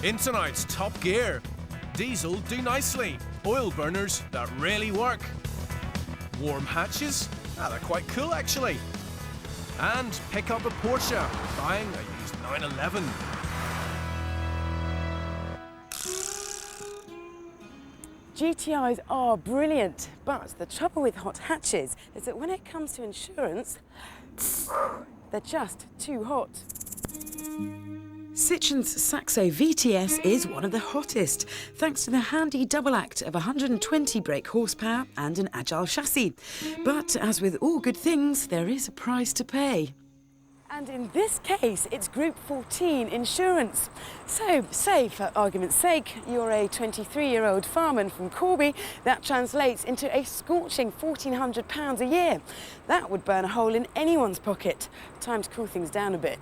In tonight's Top Gear, diesel do nicely, oil burners that really work, warm hatches, they're quite cool actually, and pick up a Porsche buying a used 911. GTIs are brilliant, but the trouble with hot hatches is that when it comes to insurance, they're just too hot. Citroen's Saxo VTS is one of the hottest, thanks to the handy double act of 120 brake horsepower and an agile chassis. But as with all good things, there is a price to pay. And in this case, it's Group 14 insurance. So, say, for argument's sake, you're a 23-year-old farmer from Corby, that translates into a scorching £1,400 a year. That would burn a hole in anyone's pocket. Time to cool things down a bit.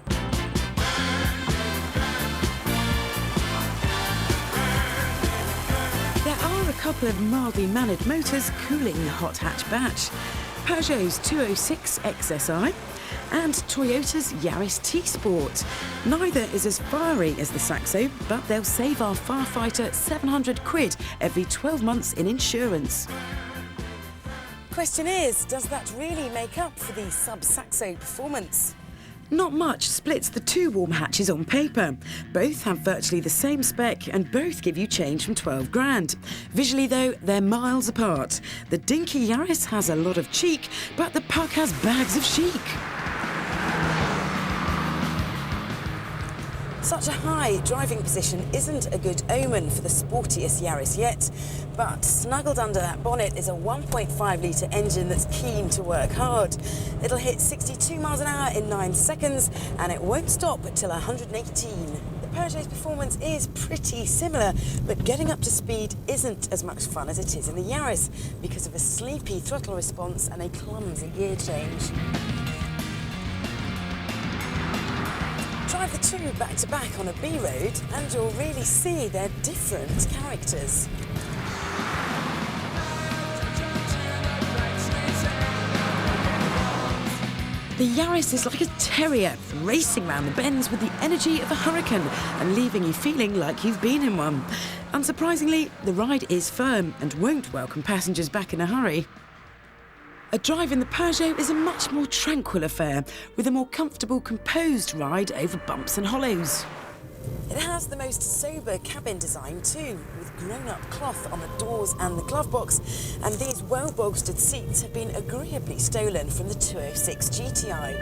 There are a couple of mildly mannered motors cooling the hot hatch batch. Peugeot's 206 XSI and Toyota's Yaris T-Sport. Neither is as fiery as the Saxo, but they'll save our firefighter £700 every 12 months in insurance. Question is, does that really make up for the sub-Saxo performance? Not much splits the two warm hatches on paper. Both have virtually the same spec and both give you change from 12 grand. Visually though, they're miles apart. The dinky Yaris has a lot of cheek, but the Puck has bags of chic. Such a high driving position isn't a good omen for the sportiest Yaris yet, but snuggled under that bonnet is a 1.5-litre engine that's keen to work hard. It'll hit 62 miles an hour in 9 seconds, and it won't stop until 118. The Peugeot's performance is pretty similar, but getting up to speed isn't as much fun as it is in the Yaris because of a sleepy throttle response and a clumsy gear change. Drive the two back to back on a B road and you'll really see their different characters. The Yaris is like a terrier, racing round the bends with the energy of a hurricane and leaving you feeling like you've been in one. Unsurprisingly, the ride is firm and won't welcome passengers back in a hurry. A drive in the Peugeot is a much more tranquil affair, with a more comfortable, composed ride over bumps and hollows. It has the most sober cabin design too, with grown-up cloth on the doors and the glove box, and these well-bolstered seats have been agreeably stolen from the 206 GTI.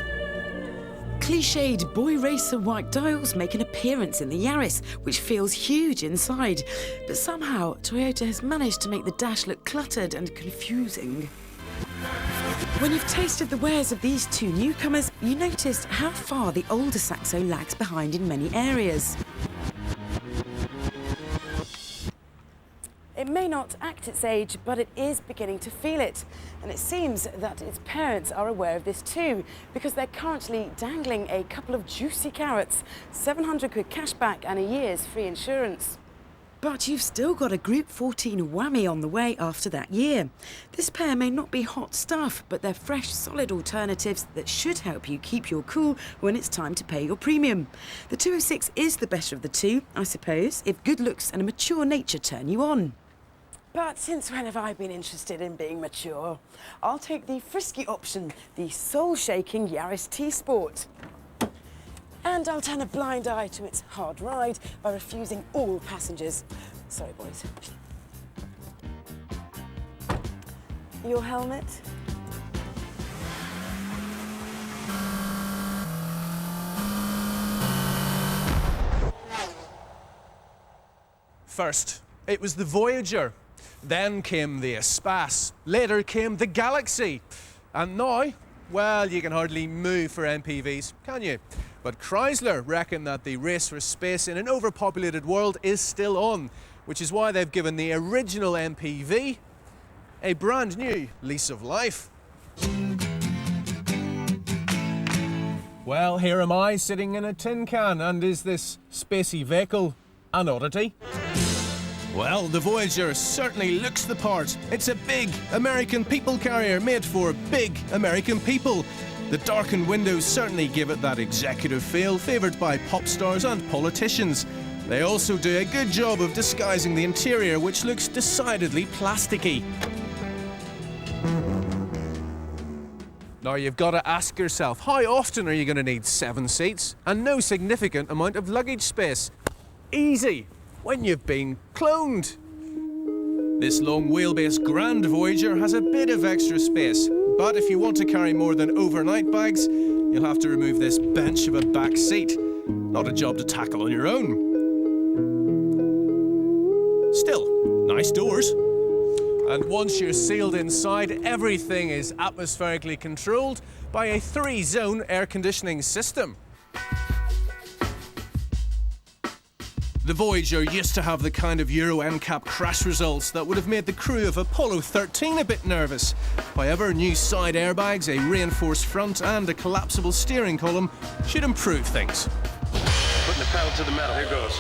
Cliched boy racer white dials make an appearance in the Yaris, which feels huge inside, but somehow Toyota has managed to make the dash look cluttered and confusing. When you've tasted the wares of these two newcomers, you noticed how far the older Saxo lags behind in many areas. It may not act its age, but it is beginning to feel it. And it seems that its parents are aware of this too, because they're currently dangling a couple of juicy carrots, £700 cashback and a year's free insurance. But you've still got a Group 14 whammy on the way after that year. This pair may not be hot stuff, but they're fresh, solid alternatives that should help you keep your cool when it's time to pay your premium. The 206 is the better of the two, I suppose, if good looks and a mature nature turn you on. But since when have I been interested in being mature? I'll take the frisky option, the soul-shaking Yaris T-Sport. And I'll turn a blind eye to its hard ride by refusing all passengers. Sorry, boys. Your helmet? First, it was the Voyager. Then came the Espace. Later came the Galaxy. And now, well, you can hardly move for MPVs, can you? But Chrysler reckon that the race for space in an overpopulated world is still on, which is why they've given the original MPV a brand new lease of life. Well, here am I sitting in a tin can, and is this spacey vehicle an oddity? Well, the Voyager certainly looks the part. It's a big American people carrier made for big American people. The darkened windows certainly give it that executive feel, favoured by pop stars and politicians. They also do a good job of disguising the interior, which looks decidedly plasticky. Now you've got to ask yourself, how often are you going to need 7 seats and no significant amount of luggage space? Easy, when you've been cloned. This long wheelbase Grand Voyager has a bit of extra space, but if you want to carry more than overnight bags, you'll have to remove this bench of a back seat. Not a job to tackle on your own. Still, nice doors. And once you're sealed inside, everything is atmospherically controlled by a 3-zone air conditioning system. The Voyager used to have the kind of Euro NCAP crash results that would have made the crew of Apollo 13 a bit nervous. However, new side airbags, a reinforced front and a collapsible steering column should improve things. Putting the pedal to the metal, here goes.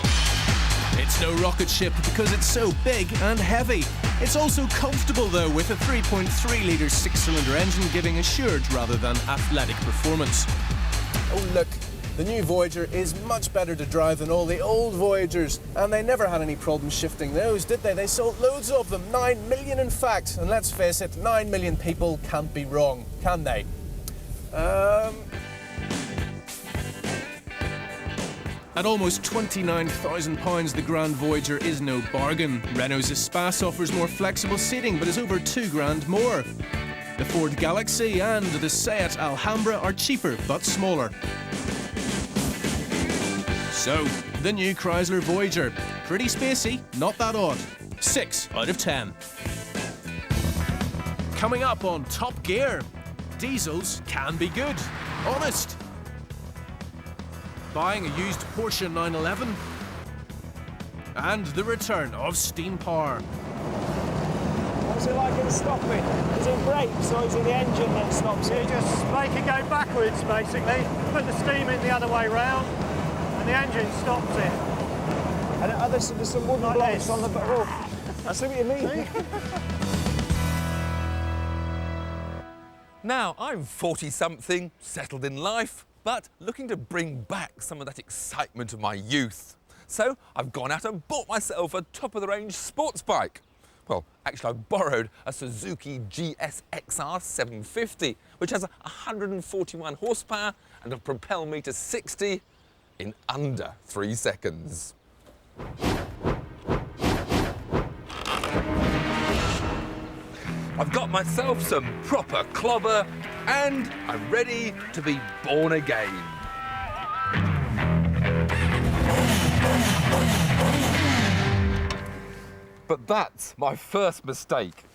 It's no rocket ship because it's so big and heavy. It's also comfortable though, with a 3.3-litre 6-cylinder engine giving assured rather than athletic performance. Oh look, the new Voyager is much better to drive than all the old Voyagers, and they never had any problems shifting those, did they? They sold loads of them, 9 million in fact, and let's face it, 9 million people can't be wrong, can they? At almost £29,000, the Grand Voyager is no bargain. Renault's Espace offers more flexible seating, but is over £2,000 more. The Ford Galaxy and the Seat Alhambra are cheaper, but smaller. So, the new Chrysler Voyager. Pretty spacey, not that odd. 6 out of 10. Coming up on Top Gear, diesels can be good. Honest. Buying a used Porsche 911, and the return of steam power. What's it like in stopping? Is it brakes or is it the engine that stops it? You just make it go backwards, basically. Put the steam in the other way round, and the engine stops it. And there's some wooden Like blocks this. on the back. Oh, I see what you mean. Now, I'm 40-something, settled in life, but looking to bring back some of that excitement of my youth. So I've gone out and bought myself a top-of-the-range sports bike. Well, actually, I borrowed a Suzuki GSXR 750, which has 141 horsepower and will propel me to 60 in under 3 seconds. I've got myself some proper clobber and I'm ready to be born again. But that's my first mistake.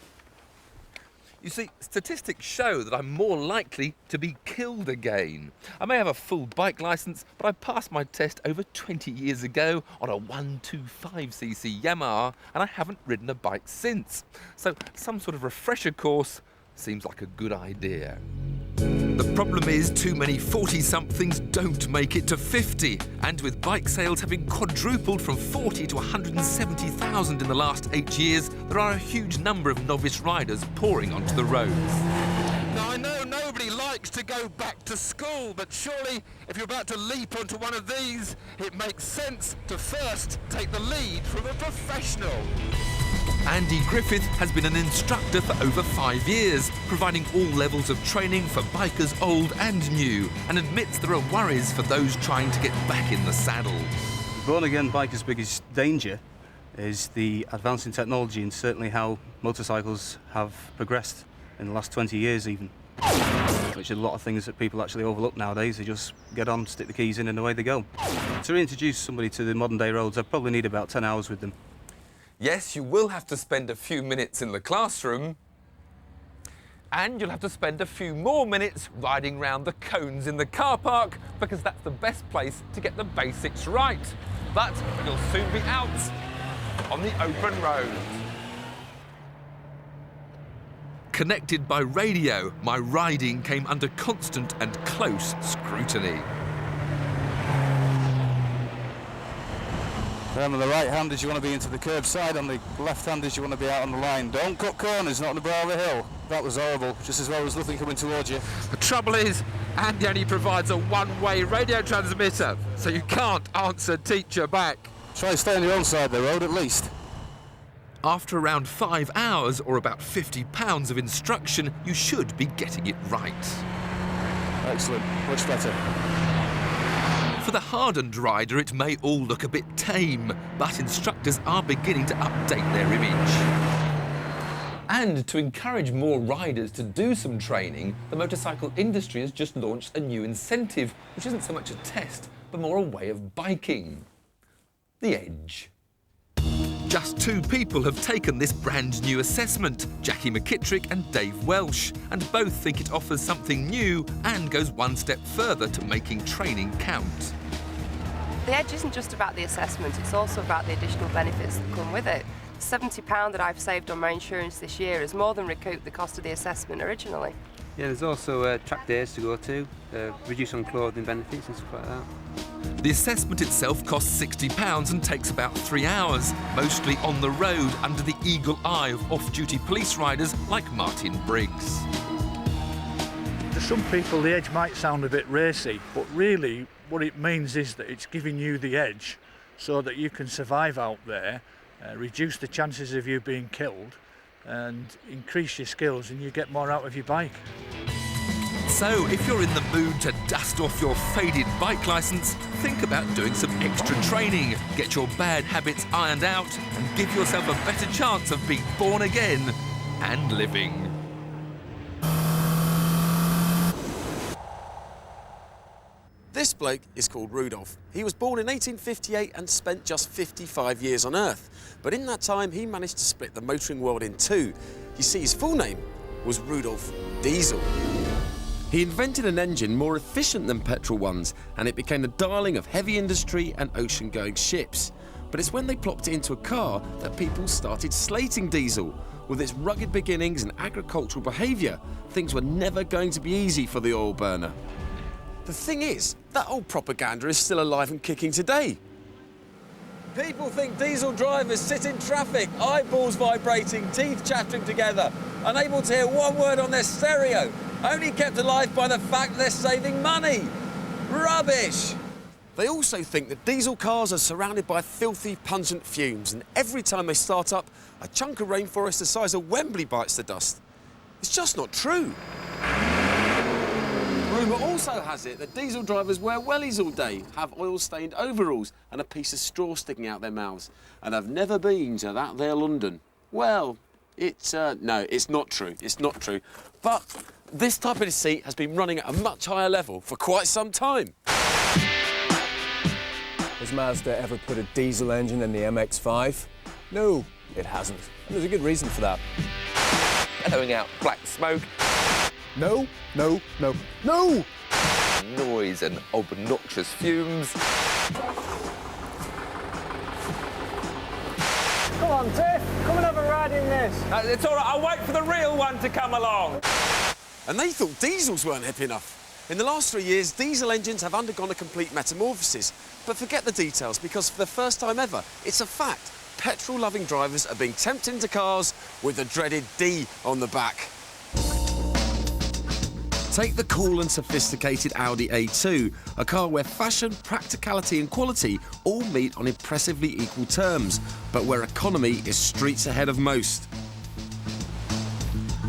You see, statistics show that I'm more likely to be killed again. I may have a full bike licence, but I passed my test over 20 years ago on a 125cc Yamaha, and I haven't ridden a bike since. So some sort of refresher course seems like a good idea. The problem is too many 40-somethings don't make it to 50, and with bike sales having quadrupled from 40 to 170,000 in the last 8 years, there are a huge number of novice riders pouring onto the roads. Now, I know nobody likes to go back to school, but surely if you're about to leap onto one of these, it makes sense to first take the lead from a professional. Andy Griffith has been an instructor for over 5 years, providing all levels of training for bikers old and new, and admits there are worries for those trying to get back in the saddle. The born-again biker's biggest danger is the advance in technology and certainly how motorcycles have progressed in the last 20 years even. Which are a lot of things that people actually overlook nowadays. They just get on, stick the keys in and away they go. To reintroduce somebody to the modern day roads, I'd probably need about 10 hours with them. Yes, you will have to spend a few minutes in the classroom, and you'll have to spend a few more minutes riding round the cones in the car park, because that's the best place to get the basics right. But you'll soon be out on the open road. Connected by radio, my riding came under constant and close scrutiny. On the right hand is you want to be into the curb side, on the left hand is you want to be out on the line. Don't cut corners, not on the brow of the hill. That was horrible, just as well as nothing coming towards you. The trouble is, Andy only provides a one-way radio transmitter, so you can't answer teacher back. Try and stay on your own side of the road at least. After around 5 hours or about 50 pounds of instruction, you should be getting it right. Excellent, much better. For the hardened rider, it may all look a bit tame, but instructors are beginning to update their image. And to encourage more riders to do some training, the motorcycle industry has just launched a new incentive, which isn't so much a test, but more a way of biking. The Edge. Just 2 people have taken this brand new assessment, Jackie McKittrick and Dave Welsh, and both think it offers something new and goes one step further to making training count. The Edge isn't just about the assessment, it's also about the additional benefits that come with it. The £70 that I've saved on my insurance this year has more than recouped the cost of the assessment originally. Yeah, there's also track days to go to, reduce on clothing benefits and stuff like that. The assessment itself costs £60 and takes about 3 hours, mostly on the road under the eagle eye of off-duty police riders like Martin Briggs. To some people the Edge might sound a bit racy, but really what it means is that it's giving you the edge so that you can survive out there, reduce the chances of you being killed and increase your skills and you get more out of your bike. So if you're in the mood to dust off your faded bike licence, think about doing some extra training, get your bad habits ironed out and give yourself a better chance of being born again and living. This bloke is called Rudolf. He was born in 1858 and spent just 55 years on Earth. But in that time, he managed to split the motoring world in 2. You see, his full name was Rudolf Diesel. He invented an engine more efficient than petrol ones, and it became the darling of heavy industry and ocean-going ships. But it's when they plopped it into a car that people started slating diesel. With its rugged beginnings and agricultural behaviour, things were never going to be easy for the oil burner. The thing is, that old propaganda is still alive and kicking today. People think diesel drivers sit in traffic, eyeballs vibrating, teeth chattering together, unable to hear one word on their stereo, only kept alive by the fact they're saving money. Rubbish! They also think that diesel cars are surrounded by filthy, pungent fumes, and every time they start up, a chunk of rainforest the size of Wembley bites the dust. It's just not true. Rumour also has it that diesel drivers wear wellies all day, have oil-stained overalls and a piece of straw sticking out their mouths, and have never been to that there London. Well, no, it's not true. It's not true. But this type of deceit has been running at a much higher level for quite some time. Has Mazda ever put a diesel engine in the MX-5? No, it hasn't. And there's a good reason for that. Blowing out black smoke. No, no, no, no! Noise and obnoxious fumes. Come on, Tiff, come and have a ride in this. It's all right, I'll wait for the real one to come along. And they thought diesels weren't hip enough. In the last 3 years, diesel engines have undergone a complete metamorphosis. But forget the details, because for the first time ever, it's a fact. Petrol-loving drivers are being tempted into cars with the dreaded D on the back. Take the cool and sophisticated Audi A2, a car where fashion, practicality and quality all meet on impressively equal terms, but where economy is streets ahead of most.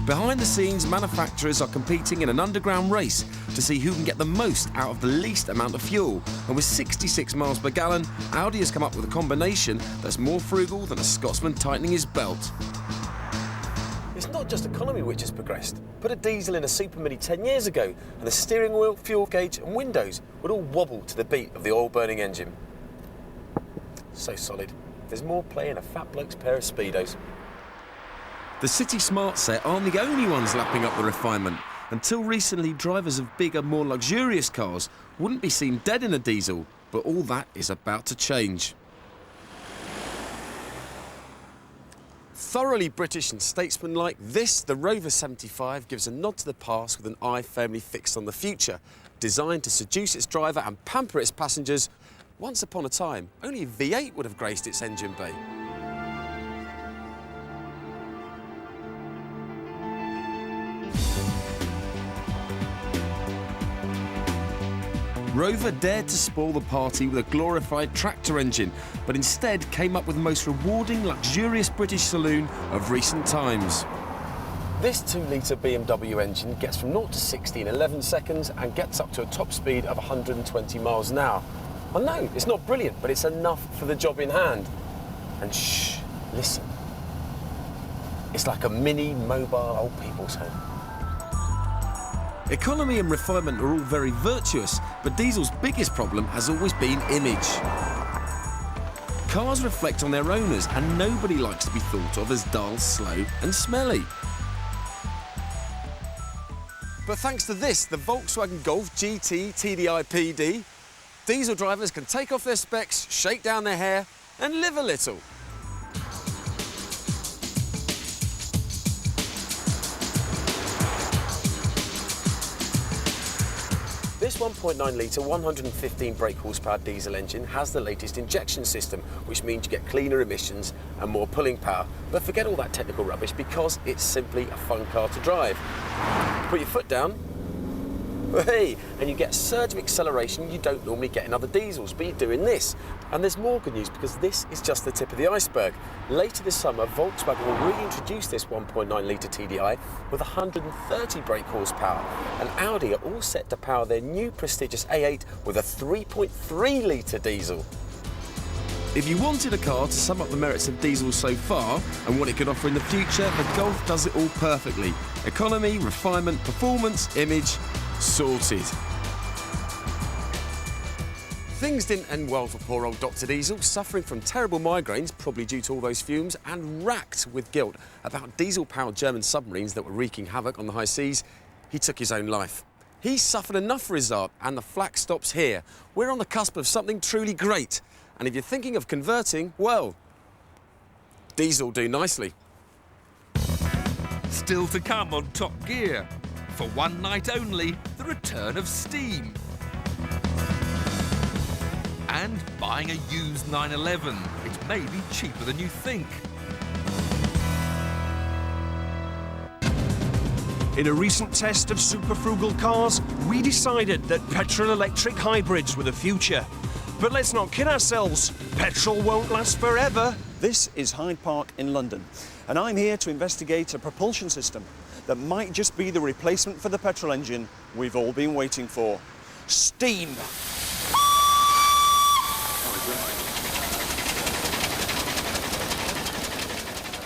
Behind the scenes, manufacturers are competing in an underground race to see who can get the most out of the least amount of fuel. And with 66 miles per gallon, Audi has come up with a combination that's more frugal than a Scotsman tightening his belt. It's not just economy which has progressed. Put a diesel in a Super Mini 10 years ago, and the steering wheel, fuel gauge and windows would all wobble to the beat of the oil-burning engine. So solid. There's more play in a fat bloke's pair of Speedos. The City Smart Set aren't the only ones lapping up the refinement. Until recently, drivers of bigger, more luxurious cars wouldn't be seen dead in a diesel, but all that is about to change. Thoroughly British and statesmanlike, the Rover 75 gives a nod to the past with an eye firmly fixed on the future. Designed to seduce its driver and pamper its passengers, once upon a time, only a V8 would have graced its engine bay. Rover dared to spoil the party with a glorified tractor engine, but instead came up with the most rewarding, luxurious British saloon of recent times. This 2-litre BMW engine gets from 0 to 60 in 11 seconds and gets up to a top speed of 120 miles an hour. I know, it's not brilliant, but it's enough for the job in hand. And shh, listen. It's like a mini mobile old people's home. Economy and refinement are all very virtuous, but diesel's biggest problem has always been image. Cars reflect on their owners, and nobody likes to be thought of as dull, slow and smelly. But thanks to this, the Volkswagen Golf GT TDI PD, diesel drivers can take off their specs, shake down their hair and live a little. This 1.9-litre, 115 brake horsepower diesel engine has the latest injection system, which means you get cleaner emissions and more pulling power. But forget all that technical rubbish because it's simply a fun car to drive. Put your foot down, hey, and you get a surge of acceleration you don't normally get in other diesels, but you're doing this. And there's more good news because this is just the tip of the iceberg. Later this summer, Volkswagen will reintroduce this 1.9-litre TDI with 130 brake horsepower. And Audi are all set to power their new prestigious A8 with a 3.3-litre diesel. If you wanted a car to sum up the merits of diesel so far and what it could offer in the future, the Golf does it all perfectly. Economy, refinement, performance, image, sorted. Things didn't end well for poor old Dr. Diesel, suffering from terrible migraines, probably due to all those fumes, and racked with guilt about diesel-powered German submarines that were wreaking havoc on the high seas. He took his own life. He suffered enough for his art, and the flack stops here. We're on the cusp of something truly great. And if you're thinking of converting, well, diesel do nicely. Still to come on Top Gear. For one night only, the return of steam. And buying a used 911. It may be cheaper than you think. In a recent test of super frugal cars, we decided that petrol-electric hybrids were the future. But let's not kid ourselves, petrol won't last forever. This is Hyde Park in London, and I'm here to investigate a propulsion system that might just be the replacement for the petrol engine we've all been waiting for. Steam!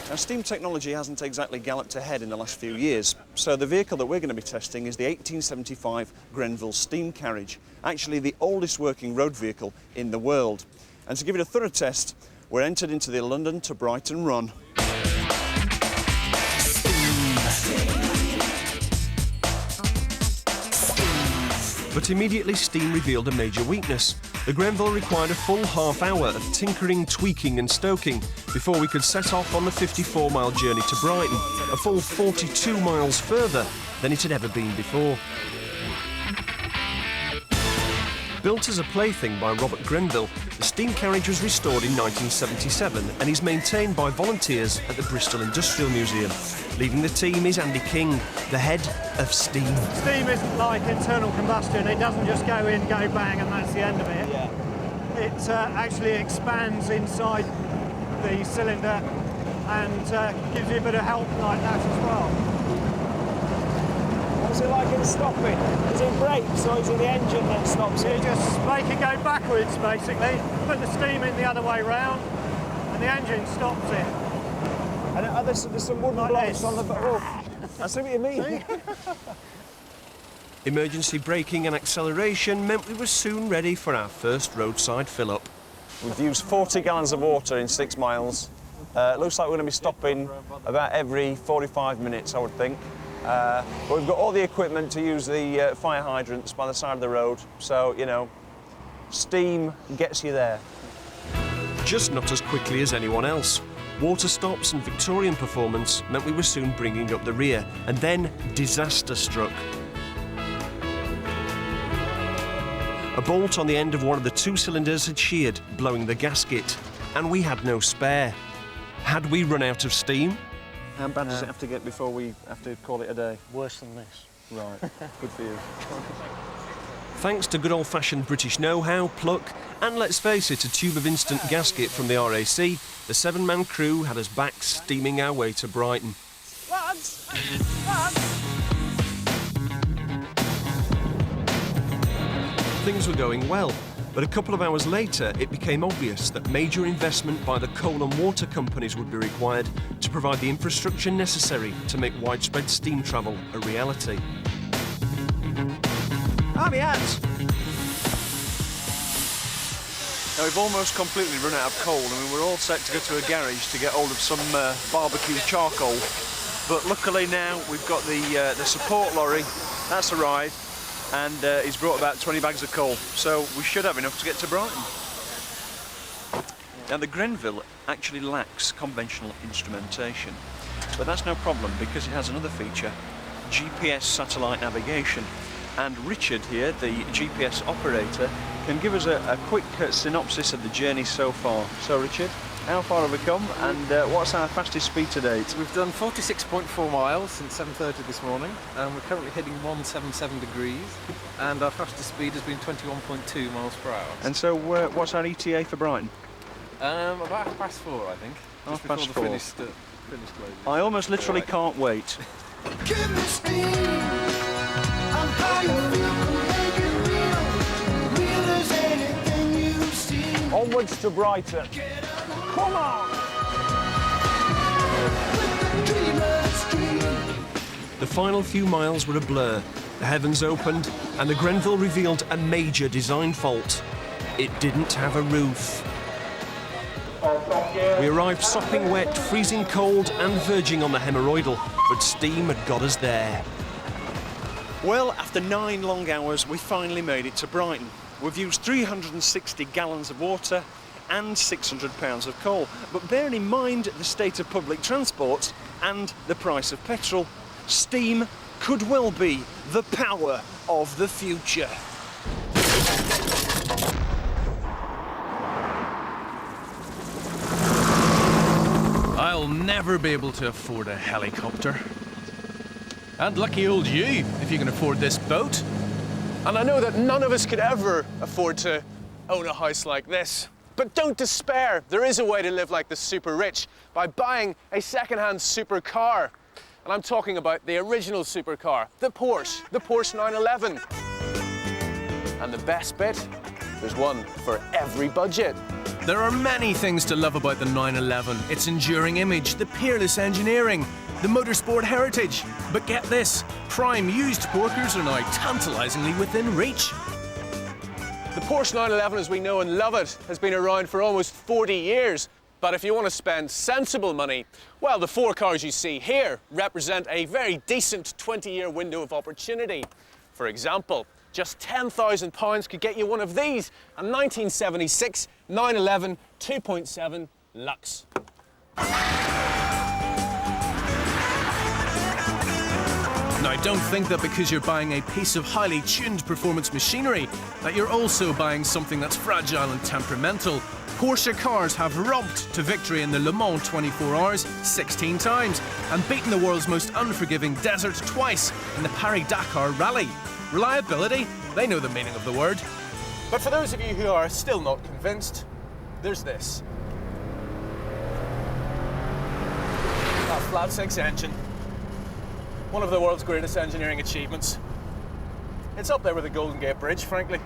Now, steam technology hasn't exactly galloped ahead in the last few years, so the vehicle that we're going to be testing is the 1875 Grenville steam carriage, actually the oldest working road vehicle in the world. And to give it a thorough test, we're entered into the London to Brighton run. But immediately steam revealed a major weakness. The Grenville required a full half hour of tinkering, tweaking and stoking before we could set off on the 54-mile journey to Brighton, a full 42 miles further than it had ever been before. Built as a plaything by Robert Grenville, the steam carriage was restored in 1977 and is maintained by volunteers at the Bristol Industrial Museum. Leading the team is Andy King, the head of steam. Steam isn't like internal combustion. It doesn't just go in, go bang, and that's the end of it. Yeah. It actually expands inside the cylinder and gives you a bit of help like that as well. What's it like in stopping? Is it brakes or is it the engine that stops it? You just make it go backwards, basically. Put the steam in the other way round, and the engine stops it. And there's some wooden blocks on the... Oh, I see what you mean. Emergency braking and acceleration meant we were soon ready for our first roadside fill-up. We've used 40 gallons of water in 6 miles. Looks like we're going to be stopping about every 45 minutes, I would think. But we've got all the equipment to use the fire hydrants by the side of the road, so, you know, steam gets you there. Just not as quickly as anyone else. Water stops and Victorian performance meant we were soon bringing up the rear, and then disaster struck. A bolt on the end of one of the 2 cylinders had sheared, blowing the gasket, and we had no spare. Had we run out of steam? How bad does it have to get before we have to call it a day? Worse than this. Right, good for you. Thanks to good old-fashioned British know-how, pluck, and let's face it, a tube of instant gasket from the RAC, the 7-man crew had us back steaming our way to Brighton. Things were going well, but a couple of hours later it became obvious that major investment by the coal and water companies would be required to provide the infrastructure necessary to make widespread steam travel a reality. Army hats! Now we've almost completely run out of coal. I mean, we're all set to go to a garage to get hold of some barbecue charcoal. But luckily now we've got the support lorry. That's arrived, and he's brought about 20 bags of coal. So we should have enough to get to Brighton. Now the Grenville actually lacks conventional instrumentation, but that's no problem because it has another feature, GPS satellite navigation. And Richard here, the GPS operator, can give us a quick synopsis of the journey so far. So Richard, how far have we come, and what's our fastest speed to date? We've done 46.4 miles since 7:30 this morning, and we're currently hitting 177 degrees, and our fastest speed has been 21.2 miles per hour. And so what's our ETA for Brighton? About 4:30, I think. Just before the finished loading. I almost literally can't wait. Give me steam. I'm how you feel, make it real. Real as anything you've seen. Onwards to Brighton. Come on! The final few miles were a blur. The heavens opened and the Grenville revealed a major design fault. It didn't have a roof. We arrived sopping wet, freezing cold and verging on the hemorrhoidal, but steam had got us there. Well, after 9 long hours, we finally made it to Brighton. We've used 360 gallons of water and 600 pounds of coal. But bearing in mind the state of public transport and the price of petrol, steam could well be the power of the future. I'll never be able to afford a helicopter. And lucky old you, if you can afford this boat. And I know that none of us could ever afford to own a house like this. But don't despair. There is a way to live like the super rich by buying a second-hand supercar. And I'm talking about the original supercar, the Porsche 911. And the best bit, there's one for every budget. There are many things to love about the 911. Its enduring image, the peerless engineering, the motorsport heritage. But get this, prime used porkers are now tantalisingly within reach. The Porsche 911 as we know and love it has been around for almost 40 years. But if you want to spend sensible money, well, the 4 cars you see here represent a very decent 20-year window of opportunity. For example, just £10,000 could get you one of these, a 1976 911 2.7 Lux. Now, don't think that because you're buying a piece of highly tuned performance machinery that you're also buying something that's fragile and temperamental. Porsche cars have romped to victory in the Le Mans 24 Hours 16 times and beaten the world's most unforgiving desert twice in the Paris-Dakar Rally. Reliability, they know the meaning of the word. But for those of you who are still not convinced, there's this. That flat 6 engine. One of the world's greatest engineering achievements. It's up there with the Golden Gate Bridge, frankly.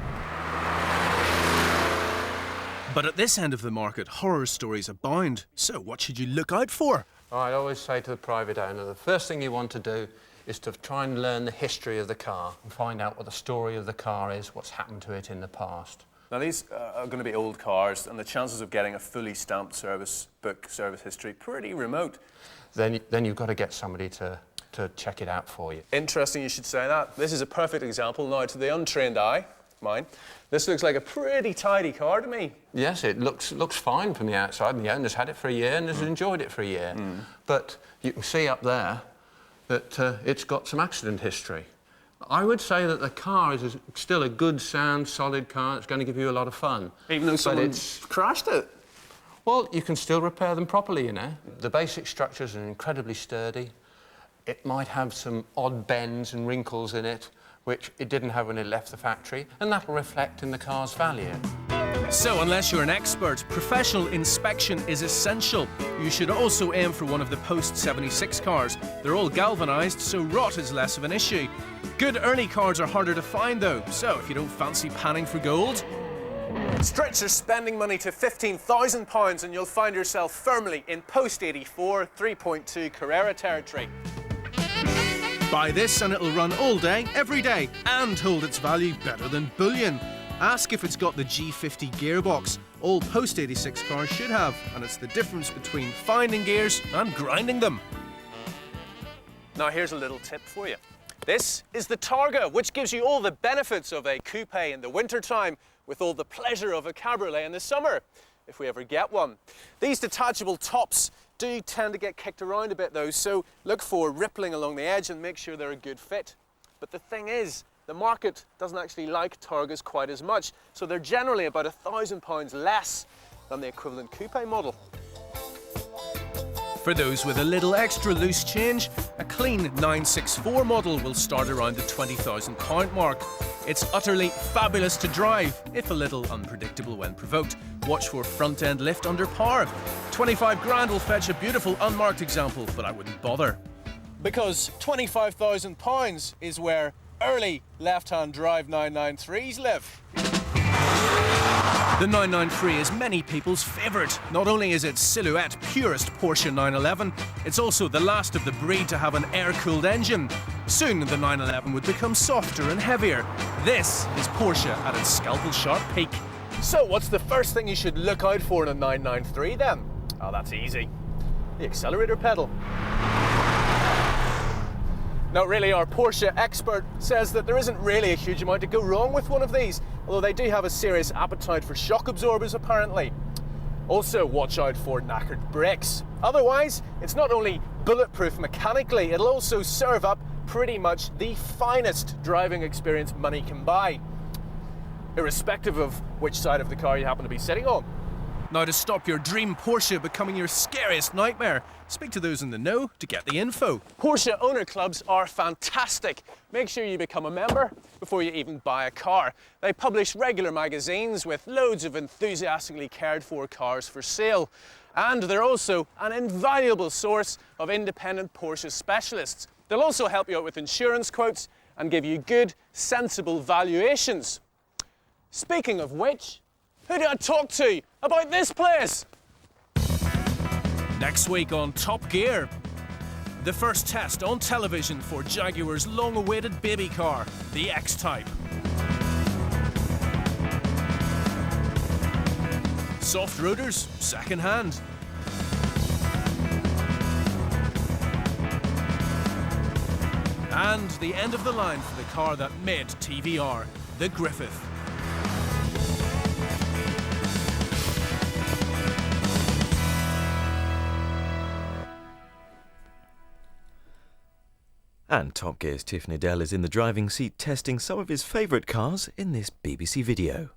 But at this end of the market, horror stories abound. So what should you look out for? I always say to the private owner, the first thing you want to do is to try and learn the history of the car and find out what the story of the car is, what's happened to it in the past. Now these are going to be old cars, and the chances of getting a fully stamped service book, service history, pretty remote. Then you've got to get somebody to check it out for you. Interesting you should say that. This is a perfect example. Now, to the untrained eye, mine, this looks like a pretty tidy car to me. Yes, it looks fine from the outside, and the owner's had it for a year and has enjoyed it for a year. But you can see up there that it's got some accident history. I would say that the car is still a good, sound, solid car. It's going to give you a lot of fun. Even though someone's crashed it? Well, you can still repair them properly, you know. The basic structures are incredibly sturdy. It might have some odd bends and wrinkles in it, which it didn't have when it left the factory, and that'll reflect in the car's value. So, unless you're an expert, professional inspection is essential. You should also aim for one of the post-76 cars. They're all galvanised, so rot is less of an issue. Good early cars are harder to find, though, so if you don't fancy panning for gold, stretch your spending money to £15,000 and you'll find yourself firmly in post-84 3.2 Carrera territory. Buy this and it'll run all day, every day, and hold its value better than bullion. Ask if it's got the G50 gearbox. All post-86 cars should have, and it's the difference between finding gears and grinding them. Now here's a little tip for you. This is the Targa, which gives you all the benefits of a coupe in the wintertime with all the pleasure of a cabriolet in the summer, if we ever get one. These detachable tops do tend to get kicked around a bit though, so look for rippling along the edge and make sure they're a good fit. But the thing is, the market doesn't actually like Targas quite as much, so they're generally about £1,000 less than the equivalent coupe model. For those with a little extra loose change, a clean 964 model will start around the £20,000 mark. It's utterly fabulous to drive, if a little unpredictable when provoked. Watch for front-end lift under par. 25 grand will fetch a beautiful unmarked example, but I wouldn't bother. Because £25,000 is where early left-hand drive 993s live. The 993 is many people's favourite. Not only is it silhouette purest Porsche 911, it's also the last of the breed to have an air-cooled engine. Soon the 911 would become softer and heavier. This is Porsche at its scalpel-sharp peak. So what's the first thing you should look out for in a 993 then? Oh, that's easy. The accelerator pedal. Now really, our Porsche expert says that there isn't really a huge amount to go wrong with one of these, although they do have a serious appetite for shock absorbers apparently. Also watch out for knackered brakes. Otherwise, it's not only bulletproof mechanically, it'll also serve up pretty much the finest driving experience money can buy, irrespective of which side of the car you happen to be sitting on. Now, to stop your dream Porsche becoming your scariest nightmare, speak to those in the know to get the info. Porsche owner clubs are fantastic. Make sure you become a member before you even buy a car. They publish regular magazines with loads of enthusiastically cared for cars for sale. And they're also an invaluable source of independent Porsche specialists. They'll also help you out with insurance quotes and give you good, sensible valuations. Speaking of which, who did I talk to about this place? Next week on Top Gear, the first test on television for Jaguar's long-awaited baby car, the X-Type. Soft rotors, second hand. And the end of the line for the car that made TVR, the Griffith. And Top Gear's Tiff Needell is in the driving seat testing some of his favourite cars in this BBC video.